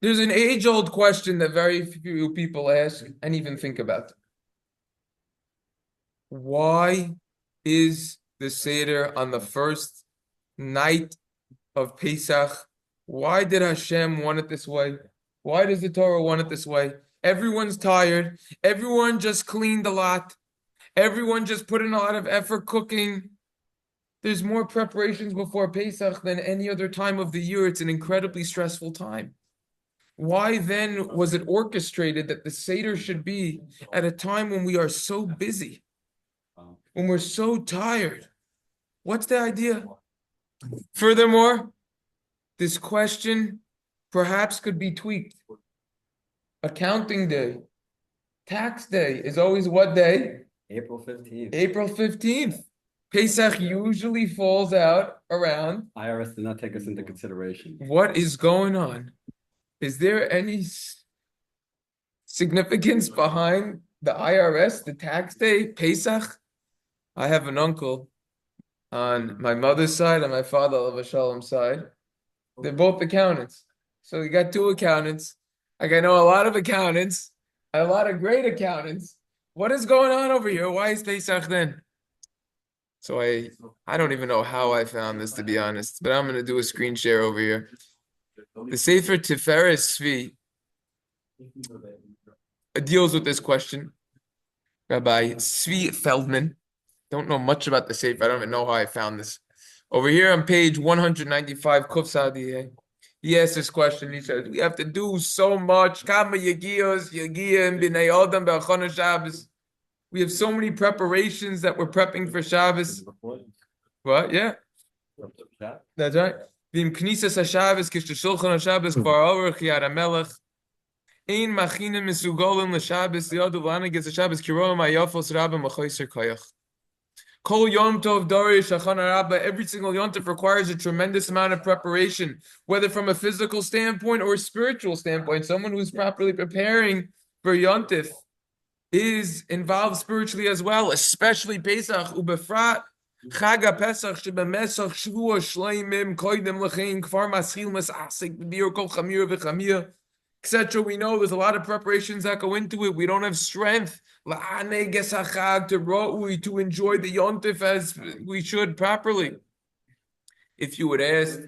There's an age-old question that very few people ask and even think about. Why is the Seder on the first night of Pesach? Why did Hashem want it this way? Why does the Torah want it this way? Everyone's tired. Everyone just cleaned a lot. Everyone just put in a lot of effort cooking. There's more preparations before Pesach than any other time of the year. It's an incredibly stressful time. Why then was it orchestrated that the Seder should be at a time when we are so busy, when we're so tired? What's the idea? Furthermore, this question perhaps could be tweaked. Accounting day, tax day is always what day? April 15th. April 15th. Pesach usually falls out around. IRS did not take us into consideration. What is going on? Is there any significance behind the IRS, the tax day, Pesach? I have an uncle on my mother's side and my father, Alav Shalom's side. They're both accountants. So we got two accountants. Like I know a lot of accountants, a lot of great accountants. What is going on over here? Why is Pesach then? So I don't even know how I found this, to be honest, but I'm going to do a screen share over here. The Sefer Tiferes Tzvi deals with this question. Rabbi Tzvi Feldman. Don't know much about the Sefer. I don't even know how I found this. Over here on page 195, Kuf Sadiyeh, he asked this question. He says, we have to do so much. Kama yagiyos, yagiyim, b'nei odam, b'achana Shabbos. We have so many preparations that we're prepping for Shabbos. What? Yeah. That's right. V'im knisas haShabbos, kishtashulchan haShabbos, kvar over, chiyad hamelech. Ein machinim mesugolim l'Shabbos, li'adu v'anagis haShabbos, kiroim ha'yafos rabba m'choyser koyach. Kol Yom Tov Darish Shachana Rabbah. Every single Yom Tov requires a tremendous amount of preparation, whether from a physical standpoint or a spiritual standpoint. Someone who's properly preparing for Yom Tov is involved spiritually as well, especially Pesach ubefrat Chaga Pesach shebemesach shvua shleimim koidem lechein kfar maschil masasik b'dir kol chamir v'chamir, etc. We know there's a lot of preparations that go into it. We don't have strength to enjoy the yontif as we should properly. If you would ask,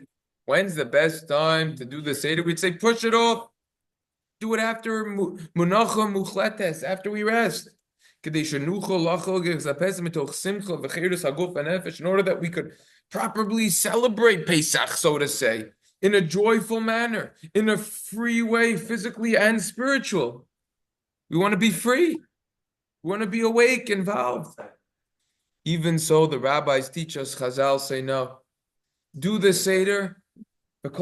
when's the best time to do the Seder? We'd say, push it off. Do it after munacha muchletes, after we rest. In order that we could properly celebrate Pesach, so to say, in a joyful manner, in a free way, physically and spiritual. We want to be free. We want to be awake, involved. Even so, the rabbis teach us, Chazal say no. Do the Seder. Speaks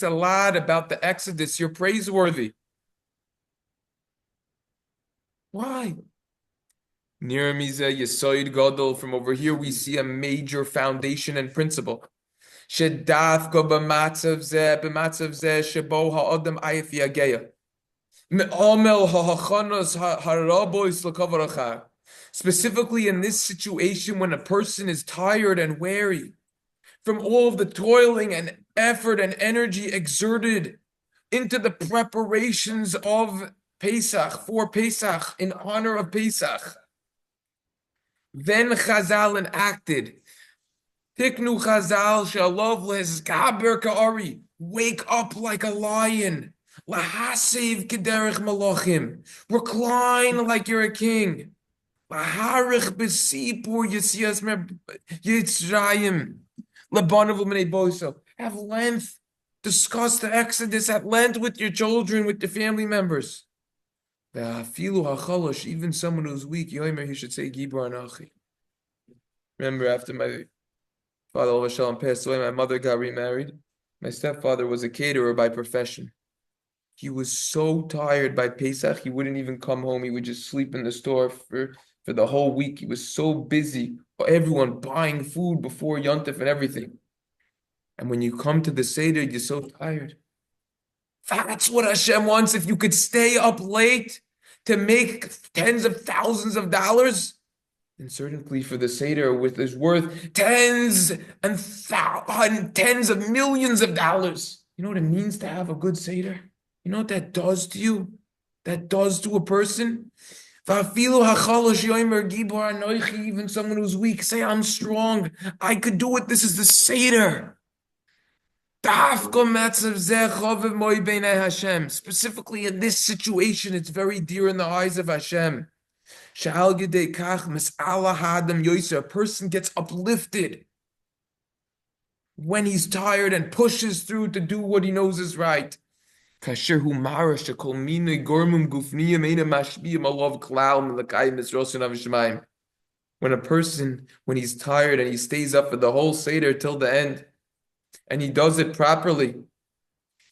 a lot about the Exodus. You're praiseworthy. Why? Near Miza Yesoid Gadol, from over here we see a major foundation and principle. Shedafka b'matzav zeh shebo ha'adam ayif yageya. Specifically in this situation when a person is tired and weary from all of the toiling and effort and energy exerted into the preparations of Pesach, for Pesach, in honor of Pesach. Then Chazal enacted, Tiknu Chazal shalav lezgaber ka'ari, wake up like a lion. Lahasiv kederech malachim, recline like you're a king. Laharich besipur yisias yitzrayim, labanav l'menei boso. Have length, discuss the Exodus at length with your children, with your family members. V'afilu hachalosh, even someone who's weak, yomer, he should say Gibor Anachi. Remember, after my father Alav Shalom passed away, my mother got remarried. My stepfather was a caterer by profession. He was so tired by Pesach, he wouldn't even come home. He would just sleep in the store for the whole week. He was so busy, everyone buying food before Yontif and everything. And when you come to the Seder, you're so tired. That's what Hashem wants. If you could stay up late to make tens of thousands of dollars, And certainly for the Seder, which is worth tens and tens of millions of dollars. You know what it means to have a good Seder? You know what that does to you? That does to a person? Even someone who's weak, say, I'm strong. I could do it. This is the Seder. Specifically in this situation, it's very dear in the eyes of Hashem. A person gets uplifted when he's tired and pushes through to do what he knows is right. When a person, when he's tired and he stays up for the whole Seder till the end, and he does it properly,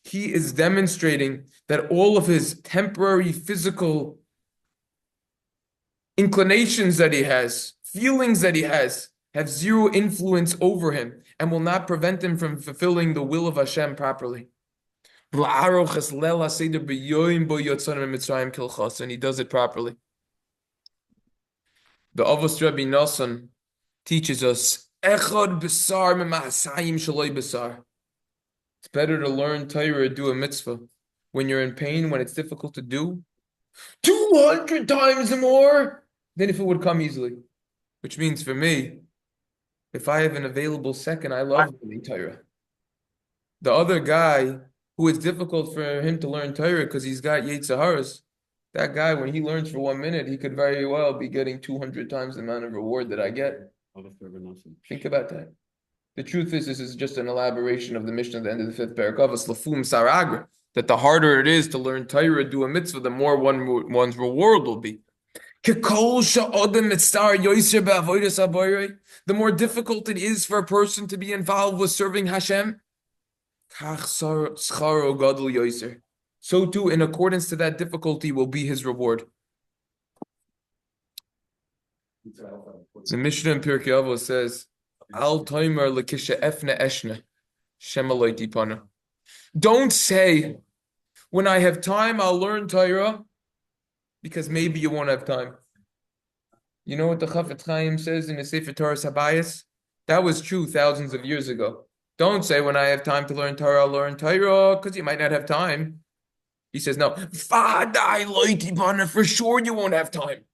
he is demonstrating that all of his temporary physical inclinations that he has, feelings that he has, have zero influence over him and will not prevent him from fulfilling the will of Hashem properly. And he does it properly. The Avos D'Rebbi Nason teaches us, it's better to learn Torah, do a mitzvah when you're in pain, when it's difficult to do, 200 times more than if it would come easily. Which means for me, if I have an available second, I love learning Torah. The other guy who it's difficult for him to learn Torah because he's got Yetzer Haras, that guy, when he learns for 1 minute, he could very well be getting 200 times the amount of reward that I get. Think about that. The truth is, this is just an elaboration of the Mishna at the end of the 5th parak, that the harder it is to learn Torah, do a mitzvah, the more one's reward will be. The more difficult it is for a person to be involved with serving Hashem, so too, in accordance to that difficulty, will be his reward. The Mishna in Pirkei Avos says, "Al toimer lekisha efne eshne, Shem aloi tipana." Don't say, when I have time, I'll learn Torah, because maybe you won't have time. You know what the Chafetz Chaim says in the Sefer Torah Sabayis? That was true thousands of years ago. Don't say, when I have time to learn Torah, I'll learn Torah, because you might not have time. He says, no, for sure you won't have time.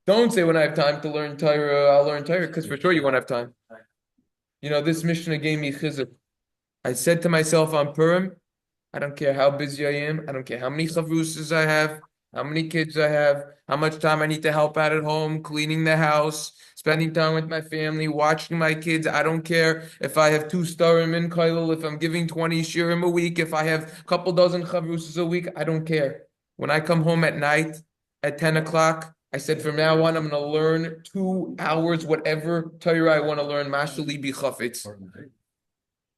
Don't say, when I have time to learn Torah, I'll learn Torah, because for sure you won't have time. You know, this Mishnah gave me chizuk. I said to myself on Purim, I don't care how busy I am, I don't care how many chavrusas I have, how many kids I have, how much time I need to help out at home, cleaning the house, spending time with my family, watching my kids. I don't care if I have 2 starim in kollel, if I'm giving 20 shirim a week, if I have a couple dozen chavrusas a week, I don't care. When I come home at night at 10 o'clock, I said from now on, I'm going to learn 2 hours, whatever Torah I want to learn, mashali bi chafetz.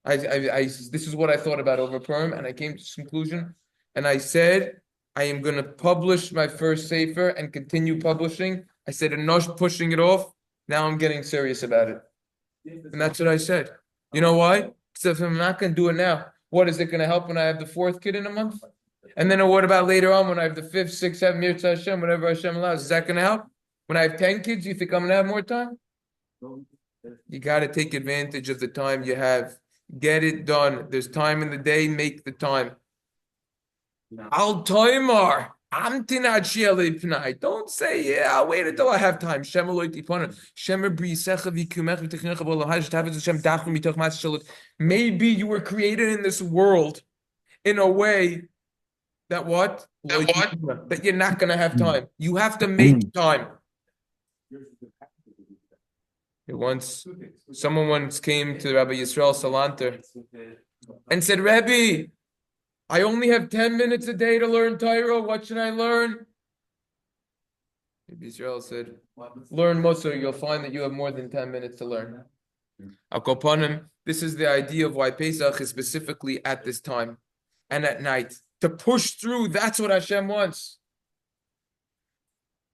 This is what I thought about over Purim, and I came to this conclusion, and I said, I am going to publish my first sefer and continue publishing. I said, enough pushing it off. Now I'm getting serious about it. And that's what I said. You know why? Because if I'm not going to do it now, what is it going to help when I have the 4th kid in a month? And then what about later on when I have the 5th, 6th, 7th, Mirza Hashem, whatever Hashem allows? Is that going to help? When I have 10 kids, you think I'm going to have more time? You got to take advantage of the time you have. Get it done. There's time in the day, make the time. Al toimar. Don't say, yeah, I'll wait until I have time. Maybe you were created in this world in a way that what? That you're not going to have time. You have to make time. Someone once came to Rabbi Yisrael Salanter and said, Rabbi, I only have 10 minutes a day to learn Torah. What should I learn? Rabbi Yisrael said, learn Musar. You'll find that you have more than 10 minutes to learn. Akoponim, this is the idea of why Pesach is specifically at this time and at night. To push through, that's what Hashem wants.